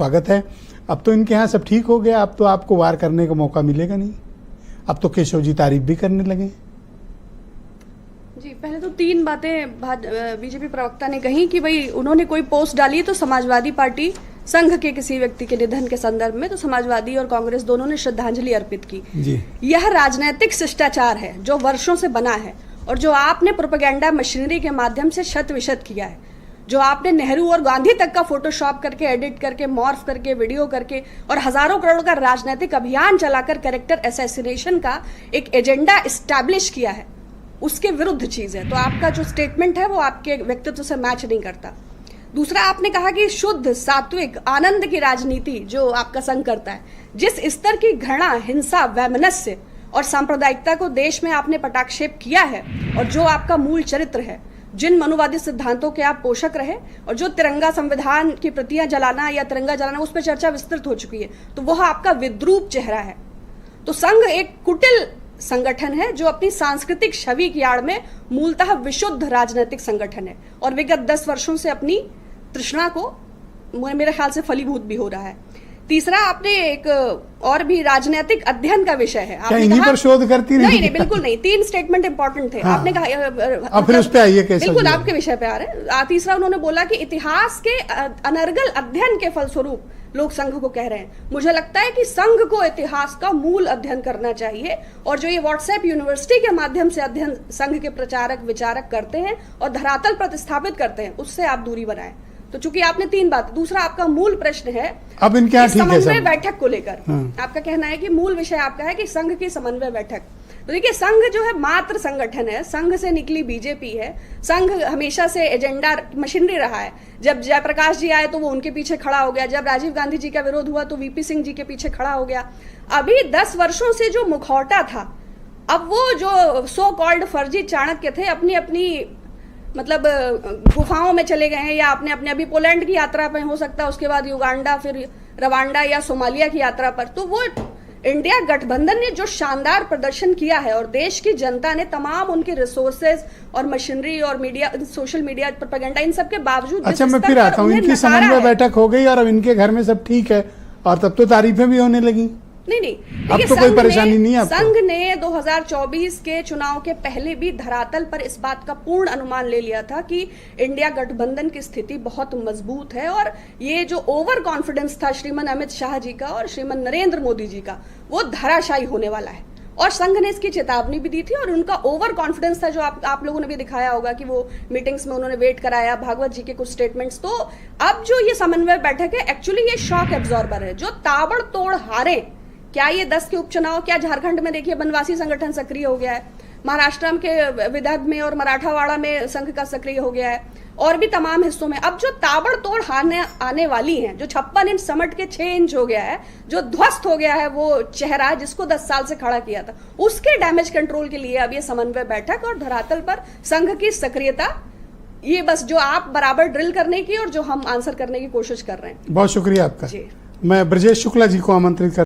स्वागत है। अब तो इनके यहाँ सब ठीक हो गया, अब तो आपको वार करने का मौका मिलेगा नहीं। अब तो केशव जी तारीफ भी करने लगे। जी, पहले तो 3 बातें बीजेपी प्रवक्ता ने कही कि भाई उन्होंने कोई पोस्ट डाली तो समाजवादी पार्टी संघ के किसी व्यक्ति के निधन के संदर्भ में तो समाजवादी और कांग्रेस दोनों ने श्रद्धांजलि अर्पित की। जी। यह राजनीतिक शिष्टाचार है जो वर्षों से बना है और जो आपने प्रोपेगेंडा मशीनरी के माध्यम से शत विशत किया है, जो आपने नेहरू और गांधी तक का फोटोशॉप करके, एडिट करके, मॉर्फ करके, वीडियो करके और हजारों करोड़ का राजनीतिक अभियान चलाकर कैरेक्टर असैसिनेशन का एक एजेंडा एस्टैब्लिश किया है, उसके विरुद्ध चीज है। तो आपका जो स्टेटमेंट है वो आपके व्यक्तित्व से मैच नहीं करता। दूसरा, आपने कहा कि शुद्ध सात्विक आनंद की राजनीति जो आपका संघ करता है, जिस स्तर की घृणा, हिंसा, वैमनस्य और सांप्रदायिकता को देश में आपने पटाक्षेप किया है और जो आपका मूल चरित्र है, जिन मनुवादी सिद्धांतों के आप पोषक रहे और जो तिरंगा, संविधान की प्रतियां जलाना या तिरंगा जलाना, उस पर चर्चा विस्तृत हो चुकी है, तो वह आपका विद्रूप चेहरा है। तो संघ एक कुटिल संगठन है जो अपनी सांस्कृतिक छवि की आड़ में मूलतः विशुद्ध राजनीतिक संगठन है और विगत 10 वर्षों से अपनी तृष्णा को मेरे ख्याल से फलीभूत भी हो रहा है। तीसरा, आपने एक और भी राजनीतिक अध्ययन का विषय है, आपने इन्हीं पर शोध करती रही? नहीं, बिल्कुल नहीं। 3 स्टेटमेंट इंपॉर्टेंट थे। हाँ। आपने कहा अब फिर उस पे आइए कैसे? बिल्कुल आपके विषय पे आ रहे हैं। तीसरा, उन्होंने बोला कि इतिहास के अनर्गल अध्ययन के फलस्वरूप लोग संघ को कह रहे हैं। मुझे लगता है कि संघ को इतिहास का मूल अध्ययन करना चाहिए और जो ये व्हाट्सएप यूनिवर्सिटी के माध्यम से अध्ययन संघ के प्रचारक विचारक करते हैं और धरातल प्रतिस्थापित करते हैं, उससे आप दूरी बनाएं। तो चूंकि आपने 3 बात, दूसरा आपका मूल प्रश्न है अब इनके यहाँ ठीक है समन्वय बैठक को लेकर। आपका कहना है कि मूल विषय आपका है कि संघ की समन्वय बैठक। तो देखिए, संघ जो है मात्र संगठन है, संघ से निकली बीजेपी है। संघ हमेशा से एजेंडा मशीनरी रहा है। जब जयप्रकाश जी आए तो वो उनके पीछे खड़ा हो गया, जब राजीव गांधी जी का विरोध हुआ तो वीपी सिंह जी के पीछे खड़ा हो गया। अभी 10 वर्षों से जो मुखौटा था, अब वो जो सो कॉल्ड फर्जी चाणक्य थे अपनी अपनी मतलब गुफाओं में चले गए हैं या अपने अपने अभी पोलैंड की यात्रा पे, हो सकता है उसके बाद युगांडा, फिर रवांडा या सोमालिया की यात्रा पर। तो वो इंडिया गठबंधन ने जो शानदार प्रदर्शन किया है और देश की जनता ने तमाम उनके रिसोर्सेज और मशीनरी और मीडिया, सोशल मीडिया, प्रोपेगेंडा, इन सब के बावजूद अच्छा, मैं फिर आता हूँ, इनकी समन्वय बैठक हो गई और अब इनके घर में सब ठीक है और तब तो तारीफें भी होने लगी। नहीं, अब तो कोई परेशानी नहीं है। संघ ने 2024 के चुनाव के पहले भी धरातल पर इस बात का पूर्ण अनुमान ले लिया था कि इंडिया गठबंधन की स्थिति बहुत मजबूत है और ये जो ओवर कॉन्फिडेंस था श्रीमान अमित शाह जी का और श्रीमान नरेंद्र मोदी जी का, वो धराशायी होने वाला है। और संघ ने इसकी चेतावनी भी दी थी और उनका ओवर कॉन्फिडेंस था जो आप लोगों ने भी दिखाया होगा कि वो मीटिंग्स में उन्होंने वेट कराया, भागवत जी के कुछ स्टेटमेंट्स। तो अब जो ये समन्वय बैठक है, एक्चुअली ये शॉक एब्जॉर्बर है। जो ताबड़तोड़ हारे, क्या ये 10 के उपचुनाव, क्या झारखंड में देखिए बनवासी संगठन सक्रिय हो गया है, महाराष्ट्र के विदर्भ में और मराठावाड़ा में संघ का सक्रिय हो गया है और भी तमाम हिस्सों में। अब जो ताबड़तोड़ हारने आने वाली हैं, जो 56 इंच समट के 6 इंच हो गया है, जो ध्वस्त हो गया है वो चेहरा जिसको 10 साल से खड़ा किया था, उसके डैमेज कंट्रोल के लिए अब ये समन्वय बैठक और धरातल पर संघ की सक्रियता, ये बस जो आप बराबर ड्रिल करने की और जो हम आंसर करने की कोशिश कर रहे हैं। बहुत शुक्रिया आपका। जी। मैं ब्रजेश शुक्ला जी को आमंत्रित कर